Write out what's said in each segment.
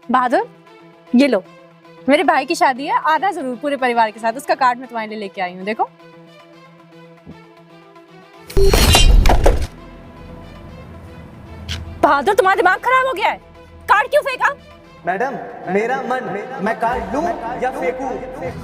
बहादुर, ये लो, मेरे भाई की शादी है, आना जरूर पूरे परिवार के साथ। उसका कार्ड मैं तुम्हारे लिए लेके आई हूँ, देखो। बहादुर, तुम्हारा दिमाग खराब हो गया है, कार्ड क्यों फेंका? मैडम, मेरा मन, मैं कार्ड लूं या फेंकूं?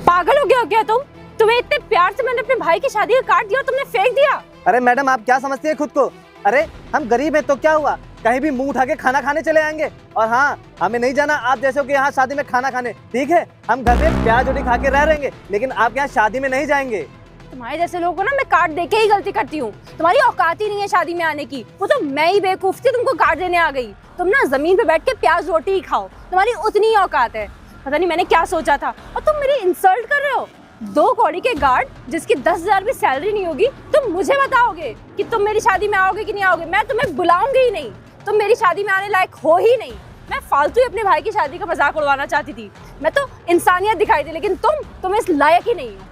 पागल हो गया हो क्या तुम? तुम्हें इतने प्यार से मैंने अपने भाई की शादी का कार्ड दिया, तुमने फेंक दिया। अरे मैडम, आप क्या समझती हैं खुद को? अरे हम गरीब हैं तो क्या हुआ, कहीं भी मुंह उठा के खाना खाने चले आएंगे। और हाँ, हमें नहीं जाना आप जैसे कि यहाँ शादी में खाना खाने, ठीक है? हम घर में प्याज रोटी खा के रह रहेंगे, लेकिन आप यहाँ शादी में नहीं जाएंगे। तुम्हारे जैसे लोगों को ना मैं कार्ड देके ही गलती करती हूँ। तुम्हारी औकात ही नहीं है शादी में आने की। वो तो मैं ही बेवकूफ थी, तुमको कार्ड देने आ गई। तुम ना जमीन पे बैठ के प्याज रोटी ही खाओ, तुम्हारी उतनी ही औकात है। पता नहीं मैंने क्या सोचा था, और तुम मेरी इंसल्ट कर रहे हो। 2 कौड़ी के गार्ड जिसकी 10,000 भी सैलरी नहीं होगी, तुम मुझे बताओगे कि तुम मेरी शादी में आओगे कि नहीं आओगे? मैं तुम्हें बुलाऊंगी ही नहीं, तुम मेरी शादी में आने लायक हो ही नहीं। मैं फालतू ही अपने भाई की शादी का मजाक उड़वाना चाहती थी। मैं तो इंसानियत दिखाई थी, लेकिन तुम इस लायक ही नहीं हो।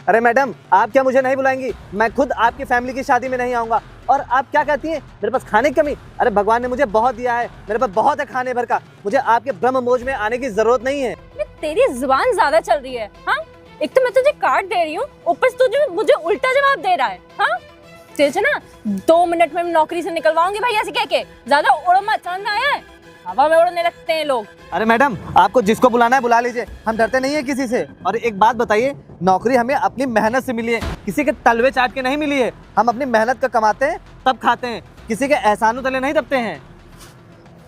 अरे मैडम, आप क्या मुझे नहीं बुलाएंगी? मैं खुद आपकी फैमिली की शादी में नहीं आऊंगा। और आप क्या कहती हैं मेरे पास खाने की कमी? अरे भगवान ने मुझे बहुत दिया है, मेरे पास बहुत है खाने भर का। मुझे आपके ब्रह्म मौज में आने की जरूरत नहीं है। तेरी जुबान ज्यादा चल रही है। हाँ, एक तो मैं तुझे कार्ड दे रही हूँ, ऊपर से तुझे मुझे उल्टा जवाब दे रहा है। हाँ, तेरे ना 2 मिनट में नौकरी से निकलवाऊंगी भाई, ऐसे कह के। ज्यादा उड़ मत, समझ में आया है? हवा में उड़ने लगते हैं लोग। अरे मैडम, आपको जिसको बुलाना है बुला लीजिए, हम डरते नहीं है किसी से। और एक बात बताइए, नौकरी हमें अपनी मेहनत से मिली है, किसी के तलवे चाट के नहीं मिली है। हम अपनी मेहनत का कमाते हैं तब खाते हैं, किसी के एहसानों तले नहीं दबते हैं।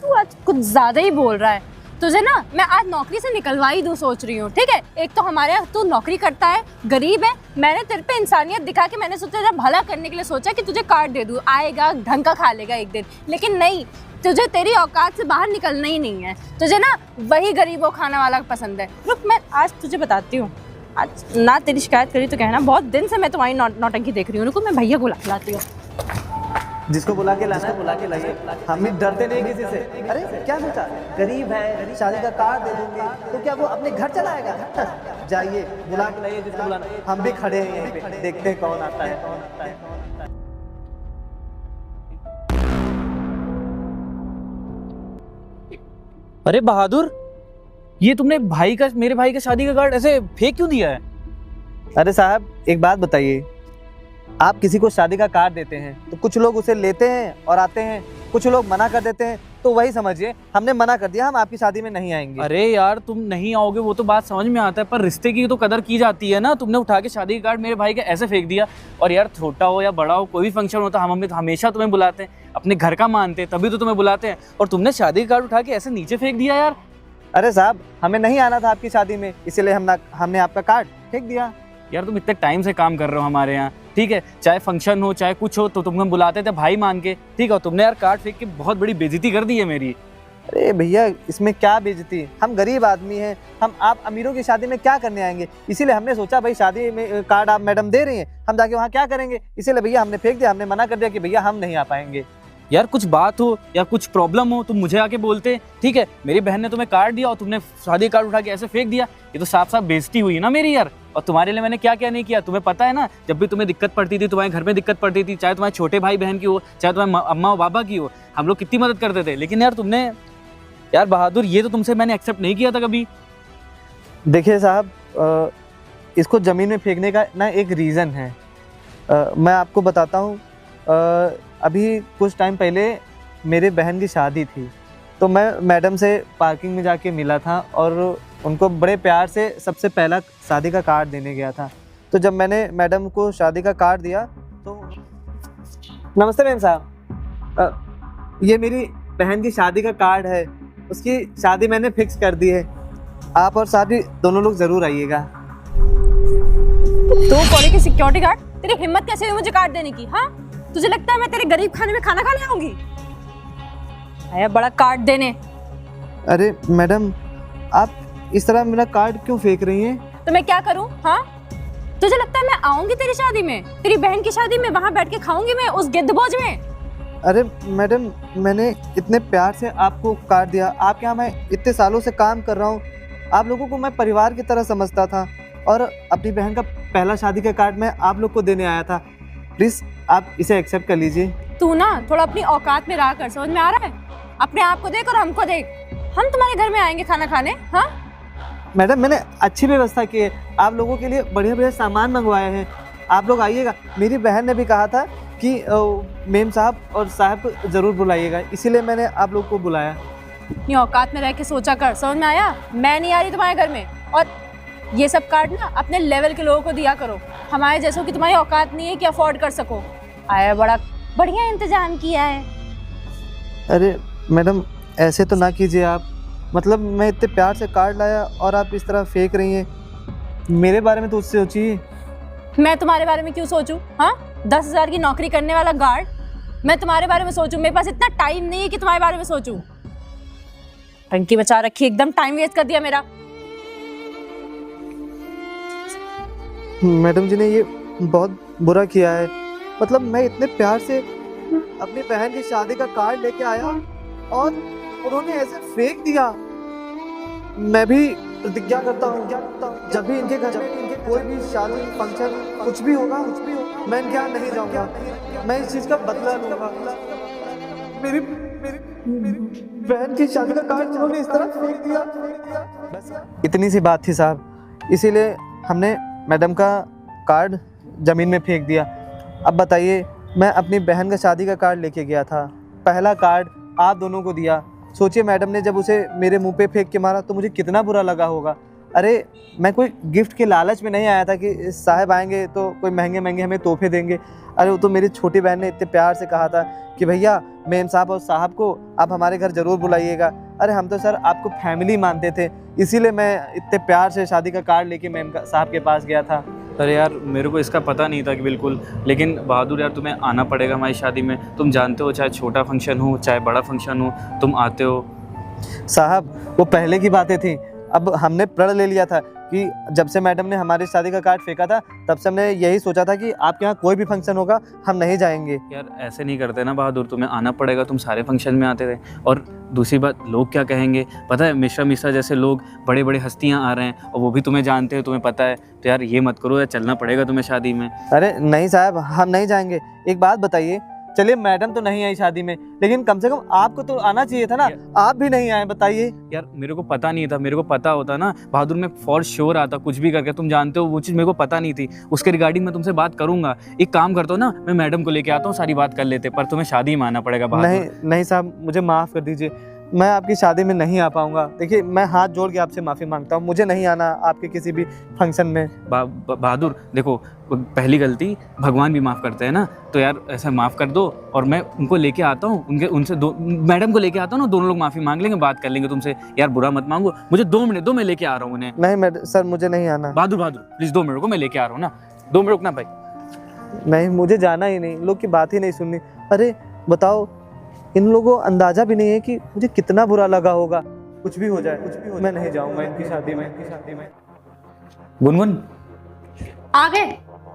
तू आज कुछ ज्यादा ही बोल रहा है। तुझे ना मैं आज नौकरी से निकलवा ही दूं सोच रही हूँ, ठीक है? एक तो हमारे यहाँ तू नौकरी करता है, गरीब है। मैंने तेरे पे इंसानियत दिखा के मैंने सोचा तेरा भला करने के लिए सोचा कि तुझे कार्ड दे दूं, आएगा ढंग का खा लेगा एक दिन। लेकिन नहीं, तुझे तेरी औकात से बाहर निकलना ही नहीं है। तुझे ना वही गरीबों खाना वाला पसंद है। रुक, मैं आज तुझे बताती हूँ। आज ना तेरी शिकायत करी तो कहना, बहुत दिन से मैं तुम्हारी नौटंकी देख रही हूँ। रुको, मैं भैया को लाती हूँ। जिसको बुला के लाना है बुला के लाइए, हम भी डरते नहीं किसी से। अरे क्या सोचा, गरीब है, शादी का कार्ड दे दूंगे तो क्या वो अपने घर चला आएगा? जाइए बुला के लाइए जिसको बुलाना। हम भी खड़े हैं यहीं पे, देखते हैं कौन आता है। अरे बहादुर, ये तुमने मेरे भाई का शादी का कार्ड ऐसे फेंक क्यों दिया है? अरे साहब, एक बात बताइए, आप किसी को शादी का कार्ड देते हैं तो कुछ लोग उसे लेते हैं और आते हैं, कुछ लोग मना कर देते हैं। तो वही समझिए, हमने मना कर दिया, हम आपकी शादी में नहीं आएंगे। अरे यार, तुम नहीं आओगे वो तो बात समझ में आता है, पर रिश्ते की तो कदर की जाती है ना। तुमने उठा के शादी का कार्ड मेरे भाई का ऐसे फेंक दिया। और यार, छोटा हो या बड़ा हो, कोई भी फंक्शन होता हम हमेशा तुम्हें बुलाते हैं, अपने घर का मानते हैं, तभी तो तुम्हें बुलाते हैं। और तुमने शादी का कार्ड उठा के ऐसे नीचे फेंक दिया यार। अरे साहब, हमें नहीं आना था आपकी शादी में, इसीलिए हमने आपका कार्ड फेंक दिया। यार, तुम इतने टाइम से काम कर रहे हो हमारे यहाँ, ठीक है? चाहे फंक्शन हो चाहे कुछ हो, तो तुम हम बुलाते थे भाई मान के, ठीक है? तुमने यार कार्ड फेंक के बहुत बड़ी बेइज्जती कर दी है मेरी। अरे भैया, इसमें क्या बेइज्जती? हम गरीब आदमी हैं, हम आप अमीरों की शादी में क्या करने आएंगे? इसीलिए हमने सोचा भाई शादी में कार्ड आप मैडम दे रही हैं, हम जाके वहाँ क्या करेंगे? इसीलिए भैया हमने फेंक दिया, हमने मना कर दिया कि भैया हम नहीं आ पाएंगे। यार, कुछ बात हो या कुछ प्रॉब्लम हो तुम मुझे आके बोलते, ठीक है? मेरी बहन ने तुम्हें कार्ड दिया और तुमने शादी कार्ड उठा के ऐसे फेंक दिया। ये तो साफ साफ बेइज्जती हुई ना मेरी यार। और तुम्हारे लिए मैंने क्या क्या नहीं किया, तुम्हें पता है ना। जब भी तुम्हें दिक्कत पड़ती थी, तुम्हारे घर में दिक्कत पड़ती थी, चाहे तुम्हारे छोटे भाई बहन की हो, चाहे तुम्हारे अम्मा और बाबा की हो, हम लोग कितनी मदद करते थे। लेकिन यार तुमने, यार बहादुर, ये तो तुमसे मैंने एक्सेप्ट नहीं किया था कभी। देखिए साहब, इसको ज़मीन में फेंकने का ना एक रीज़न है। मैं आपको बताता हूँ। अभी कुछ टाइम पहले मेरे बहन की शादी थी, तो मैं मैडम से पार्किंग में जाके मिला था और उनको बड़े प्यार से सबसे पहला शादी का कार्ड देने गया था। तो जब मैंने मैडम को शादी का कार्ड दिया तो, नमस्ते बहन साहब, ये मेरी बहन की शादी का कार्ड है, उसकी शादी मैंने फिक्स कर दी है। आप और शादी दोनों लोग ज़रूर आइएगा। तो कॉलेज की सिक्योरिटी गार्ड, तेरी हिम्मत कैसे हुई मुझे कार्ड देने की? हाँ, तुझे लगता है मैं तेरे गरीब खाने में खाना खाने आऊंगी? आया बड़ा कार्ड देने। अरे मैडम, आप इस तरह मेरा कार्ड क्यों फेंक रही हैं? तो मैं क्या करूं? हाँ, तुझे लगता है मैं आऊंगी तेरी शादी में, तेरी बहन की शादी में, वहां बैठ के खाऊंगी मैं उस गिद्धभोज में? अरे मैडम, मैंने इतने प्यार से आपको कार्ड दिया, आपके यहाँ मैं इतने सालों से काम कर रहा हूँ, आप लोगों को मैं परिवार की तरह समझता था, और अपनी बहन का पहला शादी का कार्ड मैं आप लोग को देने आया था। प्लीज़ आप इसे एक्सेप्ट कर लीजिए। तू ना थोड़ा अपनी औकात में रहा कर, समझ में आ रहा है? अपने आप को देख और हमको देख। हम तुम्हारे घर में आएंगे खाना खाने? हाँ मैडम, मैंने अच्छी व्यवस्था की है, आप लोगों के लिए बढ़िया बढ़िया सामान मंगवाए हैं, आप लोग आइएगा। मेरी बहन ने भी कहा था कि मेम साहब और साहब को ज़रूर बुलाइएगा, इसीलिए मैंने आप लोग को बुलाया। अपनी औकात में रह के सोचा कर, समझ में आया? मैं नहीं आ रही तुम्हारे घर में। और ये सब कार्ड ना अपने लेवल के लोगों को दिया करो, हमारे जैसों की तुम्हारी औकात नहीं है कि अफोर्ड कर सको। आया बड़ा बढ़िया इंतजाम किया है। अरे मैडम, ऐसे तो ना कीजिए आप, मतलब मैं इतने प्यार से कार्ड लाया और आप इस तरह फेंक रही हैं। मेरे बारे में तो उससे सोचिए। मैं तुम्हारे बारे में क्यों सोचूं? हाँ, 10,000 की नौकरी करने वाला गार्ड, मैं तुम्हारे बारे में सोचूं? मेरे पास इतना टाइम नहीं है कि तुम्हारे बारे में सोचूं। टंकी बचा रखी, एकदम टाइम वेस्ट कर दिया मेरा। मैडम जी ने ये बहुत बुरा किया है, मतलब मैं इतने प्यार से अपनी बहन की शादी का कार्ड लेके आया और उन्होंने ऐसे फेंक दिया। मैं भी प्रतिज्ञा करता हूँ, जब भी इनके घर में कोई भी शादी फंक्शन कुछ भी होगा, मैं इनके यहाँ नहीं जाऊँगा, मैं इस चीज़ का बदला लूँगा। मेरी बहन की शादी का कार्ड उन्होंने इस तरह फेंक दिया। बस इतनी सी बात थी साहब, इसीलिए हमने मैडम का कार्ड ज़मीन में फेंक दिया। अब बताइए, मैं अपनी बहन का शादी का कार्ड लेके गया था, पहला कार्ड आप दोनों को दिया। सोचिए मैडम ने जब उसे मेरे मुंह पे फेंक के मारा तो मुझे कितना बुरा लगा होगा। अरे मैं कोई गिफ्ट के लालच में नहीं आया था कि साहब आएंगे तो कोई महंगे महंगे हमें तोहफे देंगे। अरे वो तो मेरी छोटी बहन ने इतने प्यार से कहा था कि भैया मेम साहब और साहब को आप हमारे घर ज़रूर बुलाइएगा। अरे हम तो सर आपको फैमिली मानते थे, इसीलिए मैं इतने प्यार से शादी का कार्ड लेके मेम साहब के पास गया था। अरे यार, मेरे को इसका पता नहीं था कि बिल्कुल, लेकिन बहादुर यार तुम्हें आना पड़ेगा हमारी शादी में। तुम जानते हो, चाहे छोटा फंक्शन हो चाहे बड़ा फंक्शन हो, तुम आते हो। साहब वो पहले की बातें थी, अब हमने प्रण ले लिया था कि जब से मैडम ने हमारी शादी का कार्ड फेंका था तब से हमने यही सोचा था कि आपके यहाँ कोई भी फंक्शन होगा हम नहीं जाएंगे। यार ऐसे नहीं करते ना बहादुर, तुम्हें आना पड़ेगा, तुम सारे फंक्शन में आते थे। और दूसरी बात, लोग क्या कहेंगे पता है? मिश्रा जैसे लोग, बड़े बड़े हस्तियाँ आ रहे हैं और वो भी तुम्हें जानते हैं, तुम्हें पता है। तो यार ये मत करो यार, चलना पड़ेगा तुम्हें शादी में। अरे नहीं साहब, हम नहीं जाएंगे। एक बात बताइए, चलिए मैडम तो नहीं आई शादी में, लेकिन कम से कम आपको तो आना चाहिए था ना, आप भी नहीं आए, बताइए। यार मेरे को पता नहीं था, मेरे को पता होता ना बहादुर, मैं फॉर श्योर आता कुछ भी करके। तुम जानते हो वो चीज़ मेरे को पता नहीं थी, उसके रिगार्डिंग मैं तुमसे बात करूंगा। एक काम करता हूँ ना, मैं मैडम को लेके आता हूँ, सारी बात कर लेते, पर तुम्हें शादी में आना पड़ेगा बहादुर। नहीं नहीं साहब, मुझे माफ़ कर दीजिए, मैं आपकी शादी में नहीं आ पाऊंगा। देखिए मैं हाथ जोड़ के आपसे माफ़ी मांगता हूँ, मुझे नहीं आना आपके किसी भी फंक्शन में। बहादुर देखो, पहली गलती भगवान भी माफ़ करते हैं ना, तो यार ऐसा माफ़ कर दो और मैं उनको लेके आता हूँ, उनसे मैडम को लेके आता हूँ ना, दोनों लोग माफ़ी मांग लेंगे, बात कर लेंगे तुमसे। यार बुरा मत मांगो, मुझे 2 मिनट दो, मैं लेके आ रहा हूँ उन्हें। नहीं मैडम सर, मुझे नहीं आना। बहादुर प्लीज़ 2 मिनट को, मैं लेके आ रहा हूँ ना, 2 मिनट रुकना भाई। नहीं, मुझे जाना ही नहीं, लोग की बात ही नहीं सुननी। अरे बताओ, इन लोगों को अंदाजा भी नहीं है कि मुझे कितना बुरा लगा होगा। कुछ भी हो जाए, मैं नहीं जाऊंगा इनकी शादी में। गुनगुन आ गए,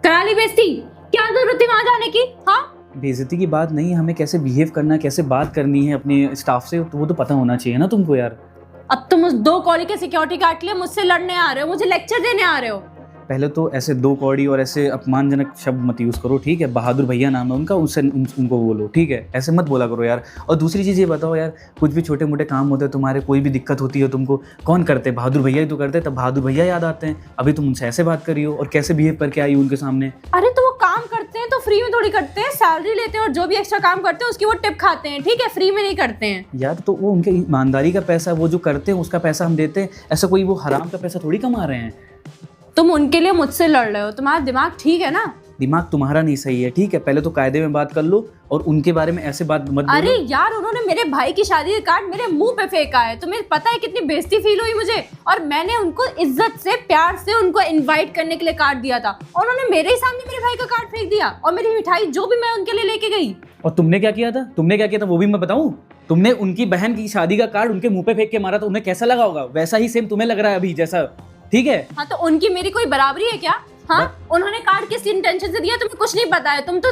करा ली बेइज्जती? क्या जरूरत थी वहां जाने की? हाँ, बेइज्जती की बात नहीं है, हमें कैसे बिहेव करना है, कैसे बात करनी है अपने स्टाफ से, तो वो तो पता होना चाहिए ना तुमको यार। अब तुम उस 2 कौड़ी के सिक्योरिटी गार्ड के लिए मुझसे लड़ने आ रहे हो, मुझे लेक्चर देने आ रहे हो। पहले तो ऐसे 2 कौड़ी और ऐसे अपमानजनक शब्द मत यूज़ करो, ठीक है? बहादुर भैया नाम है उनका, उससे उनको बोलो, ठीक है? ऐसे मत बोला करो यार। और दूसरी चीज़ ये बताओ यार, कुछ भी छोटे मोटे काम होते हैं तुम्हारे, कोई भी दिक्कत होती है तुमको, कौन करते? बहादुर भैया ही तो करते, तब बहादुर भैया याद आते हैं। अभी तुम उनसे ऐसे बात करी हो और कैसे बिहेव करके आई उनके सामने। अरे तो वो काम करते हैं तो फ्री में थोड़ी करते हैं, सैलरी लेते हैं और जो भी एक्स्ट्रा काम करते हैं उसकी वो टिप खाते हैं, ठीक है? फ्री में नहीं करते हैं यार। तो वो उनके ईमानदारी का पैसा, वो जो करते हैं उसका पैसा हम देते हैं, ऐसा कोई वो हराम का पैसा थोड़ी कमा रहे हैं। तुम उनके लिए मुझसे लड़ रहे हो, तुम्हारा दिमाग ठीक है ना? दिमाग तुम्हारा नहीं सही है, ठीक है? पहले तो कायदे में बात कर लो और उनके बारे में ऐसे बात मत बोलो। अरे यार, उन्होंने मेरे भाई की शादी का कार्ड मेरे मुंह पे फेंका है, तुम्हें पता है कितनी बेइज्जती फील हुई मुझे? और मैंने उनको इज्जत से, प्यार से उनको इनवाइट करने के लिए कार्ड दिया था, और उन्होंने मेरे ही सामने मेरे भाई का कार्ड फेंक दिया, और मेरी मिठाई जो भी मैं उनके लिए लेके गई। और तुमने क्या किया था? वो भी मैं बताऊं? तुमने उनकी बहन की शादी का कार्ड उनके मुंह पे फेंक के मारा, तो उन्हें कैसा लगा होगा? वैसा ही सेम तुम्हें लग रहा है अभी जैसा, ठीक है? हाँ, तो उनकी मेरी कोई बराबरी है क्या? हाँ, उन्होंने कार्ड किस इंटेंशन से दिया तुम्हें कुछ नहीं पता है, तुम तो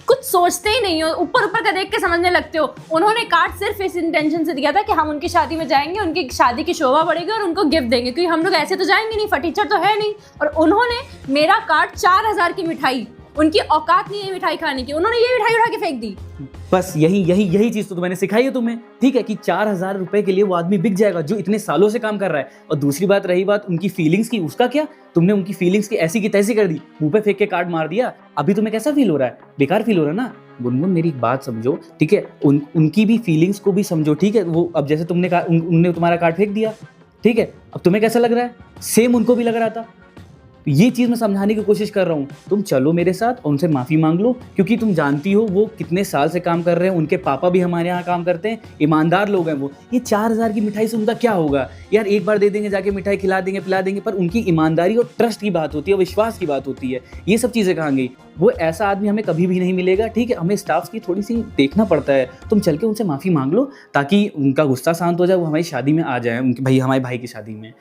कुछ सोचते ही नहीं हो, ऊपर ऊपर का देख के समझने लगते हो। उन्होंने कार्ड सिर्फ इस इंटेंशन से दिया था कि हम उनकी शादी में जाएंगे, उनकी शादी की शोभा बढ़ेगी और उनको गिफ्ट देंगे, क्योंकि हम लोग ऐसे तो जाएंगे नहीं, फटीचर तो है नहीं। और उन्होंने मेरा कार्ड 4,000 की मिठाई उनकी औकात नहीं है मिठाई खाने की, उन्होंने ये मिठाई उठा के फेंक दी। बस यही चीज तो मैंने सिखाई है तुम्हें, ठीक है, कि 4,000 रुपए के लिए वो आदमी बिक जाएगा जो इतने सालों से काम कर रहा है। और दूसरी बात रही बात उनकी फीलिंग्स की, उसका क्या, तुमने उनकी फीलिंग्स की ऐसी की तैसी कर दी, मुंह पे फेंक के कार्ड मार दिया। अभी तुम्हें कैसा फील हो रहा है? बेकार फील हो रहा है ना। गुनगुन मेरी एक बात समझो, ठीक है, उनकी भी फीलिंग्स को भी समझो, ठीक है। वो अब जैसे तुमने कहा उनने तुम्हारा कार्ड फेंक दिया, ठीक है, अब तुम्हें कैसा लग रहा है? सेम उनको भी लग रहा था। ये चीज मैं समझाने की कोशिश कर रहा हूँ। तुम चलो मेरे साथ और उनसे माफी मांग लो, क्योंकि तुम जानती हो वो कितने साल से काम कर रहे हैं, उनके पापा भी हमारे यहाँ काम करते हैं, ईमानदार लोग हैं वो। ये 4,000 की मिठाई से उनका क्या होगा यार? एक बार दे देंगे, जाके मिठाई खिला देंगे, पिला देंगे, पर उनकी ईमानदारी और ट्रस्ट की बात होती है, विश्वास की बात होती है। ये सब चीजें कहाँ गई? वो ऐसा आदमी हमें कभी भी नहीं मिलेगा, ठीक है। हमें स्टाफ की थोड़ी सी देखना पड़ता है। तुम चल के उनसे माफी मांग लो ताकि उनका गुस्सा शांत हो जाए, वो हमारी शादी में आ जाए, उनके भाई, हमारे भाई की शादी में।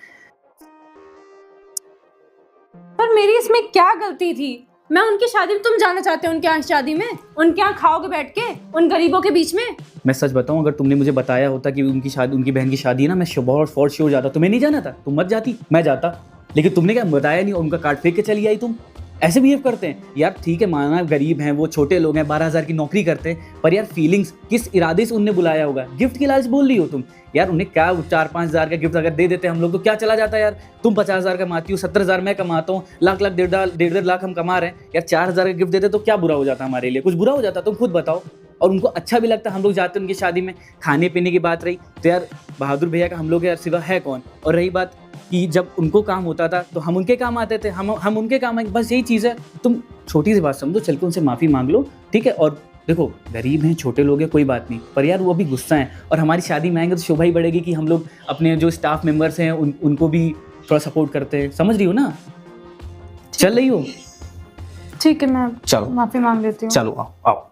पर मेरी इसमें क्या गलती थी? मैं उनकी शादी में, तुम जाना चाहते हो उनके यहाँ शादी में? उनके यहाँ खाओगे बैठ के उन गरीबों के बीच में? मैं सच बताऊं, अगर तुमने मुझे बताया होता कि उनकी शादी, उनकी बहन की शादी है ना, मैं बहुत फॉर श्योर जाता। तुम्हें नहीं जाना था, तुम मत जाती, मैं जाता। लेकिन तुमने क्या बताया नहीं, उनका कार्ड फेंक के चली आई। तुम ऐसे बिहेव करते हैं यार? ठीक है, माना गरीब हैं वो, छोटे लोग हैं, 12,000 की नौकरी करते हैं, पर यार फीलिंग्स किस इरादे से उनने बुलाया होगा? गिफ्ट की लालच बोल रही हो तुम यार। उन्हें क्या 4-5 हज़ार का गिफ्ट अगर दे देते हम लोग तो क्या चला जाता यार? तुम 50,000 कमाती हो, 70,000 मैं कमाता हूँ, लाख 1.5 लाख हम कमा रहे हैं यार। 4,000 का गिफ्ट देते तो क्या बुरा हो जाता हमारे लिए? कुछ बुरा हो जाता? तुम खुद बताओ। और उनको अच्छा भी लगता, हम लोग जाते हैं उनकी शादी में। खाने पीने की बात रही तो यार बहादुर भैया का हम लोग यार सिवा है कौन? और रही बात कि जब उनको काम होता था तो हम उनके काम आते थे, हम उनके काम आए, बस यही चीज़ है। तुम छोटी सी बात समझो, चल के उनसे माफ़ी मांग लो, ठीक है। और देखो, गरीब हैं, छोटे लोग हैं, कोई बात नहीं, पर यार वो अभी गुस्सा है। और हमारी शादी में आएंगे तो शोभा ही बढ़ेगी कि हम लोग अपने जो स्टाफ मेंबर्स हैं उनको भी थोड़ा सपोर्ट करते हैं। समझ रही हो ना? चल रही हो? ठीक है, मैं चलो माफी मांग लेती हूँ। चलो आओ आओ।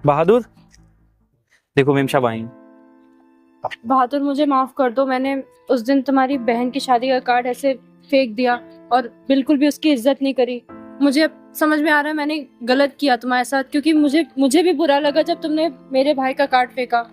बहादुर, देखो मेम साहब आई। बहादुर, मुझे माफ कर दो, मैंने उस दिन तुम्हारी बहन की शादी का कार्ड ऐसे फेंक दिया और बिल्कुल भी उसकी इज्जत नहीं करी। मुझे अब समझ में आ रहा है मैंने गलत किया तुम्हारे साथ, क्योंकि मुझे भी बुरा लगा जब तुमने मेरे भाई का कार्ड फेंका।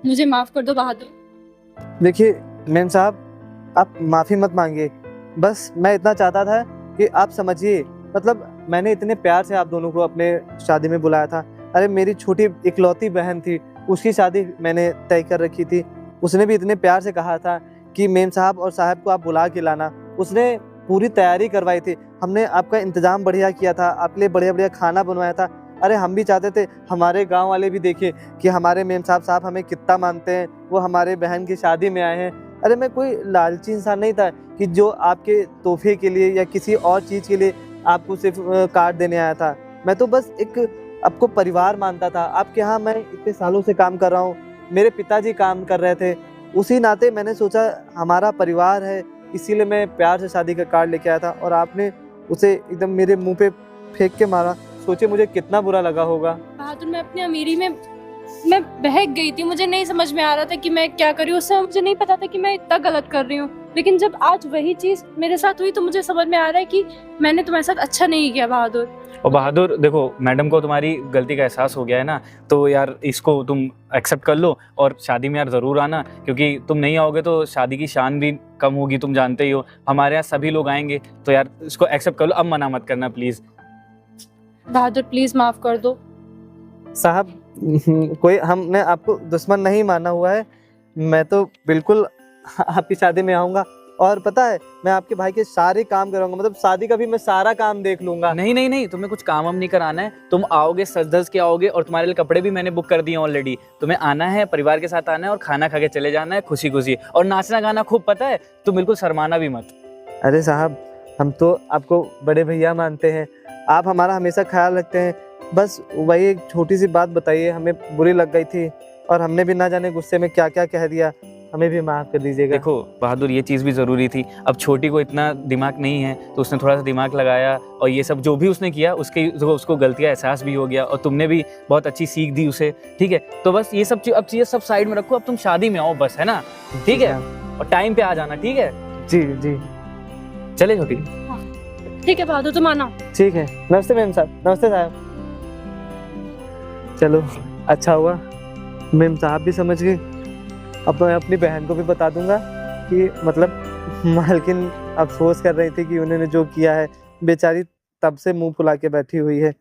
मुझे माफ कर दो बहादुर। देखिए मैम साहब, आप माफ़ी मत मांगिए, बस मैं इतना चाहता था कि आप समझिए। मतलब मैंने इतने प्यार से आप दोनों को अपने शादी में बुलाया था। अरे मेरी छोटी इकलौती बहन थी, उसकी शादी मैंने तय कर रखी थी। उसने भी इतने प्यार से कहा था कि मेम साहब और साहब को आप बुला के लाना। उसने पूरी तैयारी करवाई थी, हमने आपका इंतज़ाम बढ़िया किया था, आपके लिए बढ़िया बढ़िया खाना बनवाया था। अरे हम भी चाहते थे हमारे गांव वाले भी देखें कि हमारे मेम साहब हमें कितना मानते हैं, वो हमारे बहन की शादी में आए हैं। अरे मैं कोई लालची इंसान नहीं था कि जो आपके तोहफे के लिए या किसी और चीज़ के लिए आपको सिर्फ कार्ड देने आया था। मैं तो बस एक आपको परिवार मानता था। आपके यहाँ मैं इतने सालों से काम कर रहा हूँ, मेरे पिताजी काम कर रहे थे, उसी नाते मैंने सोचा हमारा परिवार है, इसीलिए मैं प्यार से शादी का कार्ड लेके आया था। और आपने उसे एकदम मेरे मुंह पे फेंक के मारा। सोचे मुझे कितना बुरा लगा होगा। बहादुर, मैं अपनी अमीरी में मैं बहक गई थी, मुझे नहीं समझ में आ रहा था कि मैं क्या करूँ। उस समय मुझे नहीं पता था कि मैं इतना गलत कर रही हूँ, लेकिन जब आज वही चीज़ मेरे साथ हुई तो मुझे समझ में आ रहा है कि मैंने तुम्हारे साथ अच्छा नहीं किया बहादुर। और बहादुर देखो, मैडम को तुम्हारी गलती का एहसास हो गया है ना, तो यार इसको तुम एक्सेप्ट कर लो और शादी में यार ज़रूर आना, क्योंकि तुम नहीं आओगे तो शादी की शान भी कम होगी। तुम जानते ही हो हमारे यहाँ सभी लोग आएंगे, तो यार इसको एक्सेप्ट कर लो। अब मना मत करना प्लीज़। बहादुर प्लीज़ माफ़ कर दो। साहब कोई हमने आपको दुश्मन नहीं माना हुआ है, मैं तो बिल्कुल आपकी शादी में आऊँगा। और पता है मैं आपके भाई के सारे काम करूँगा, मतलब शादी का भी मैं सारा काम देख लूँगा। नहीं नहीं नहीं, तुम्हें कुछ काम वाम नहीं कराना है। तुम आओगे, सज धज के आओगे, और तुम्हारे लिए कपड़े भी मैंने बुक कर दिए ऑलरेडी। तुम्हें आना है, परिवार के साथ आना है और खाना खा के चले जाना है खुशी खुशी, और नाचना गाना खूब, पता है, तुम बिल्कुल शर्माना भी मत। अरे साहब, हम तो आपको बड़े भैया मानते हैं, आप हमारा हमेशा ख्याल रखते हैं। बस वही एक छोटी सी बात बताइए, हमें बुरी लग गई थी और हमने भी ना जाने गुस्से में क्या क्या कह दिया, हमें भी माफ़ कर दीजिएगा। देखो बहादुर, ये चीज़ भी ज़रूरी थी। अब छोटी को इतना दिमाग नहीं है तो उसने थोड़ा सा दिमाग लगाया, और ये सब जो भी उसने किया उसको गलती का एहसास भी हो गया, और तुमने भी बहुत अच्छी सीख दी उसे, ठीक है। तो बस ये सब अब चीज़ें सब साइड में रखो, अब तुम शादी में आओ बस, है ना? ठीक है, और टाइम पे आ जाना, ठीक है? जी जी चले छोटी। ठीक है बहादुर, तुम आना। ठीक है। नमस्ते मैम साहब। नमस्ते साहब। चलो अच्छा हुआ मैम साहब भी समझ गए। अब मैं अपनी बहन को भी बता दूंगा कि मतलब मालकिन अफसोस कर रही थी कि उन्होंने जो किया है, बेचारी तब से मुंह फुला के बैठी हुई है।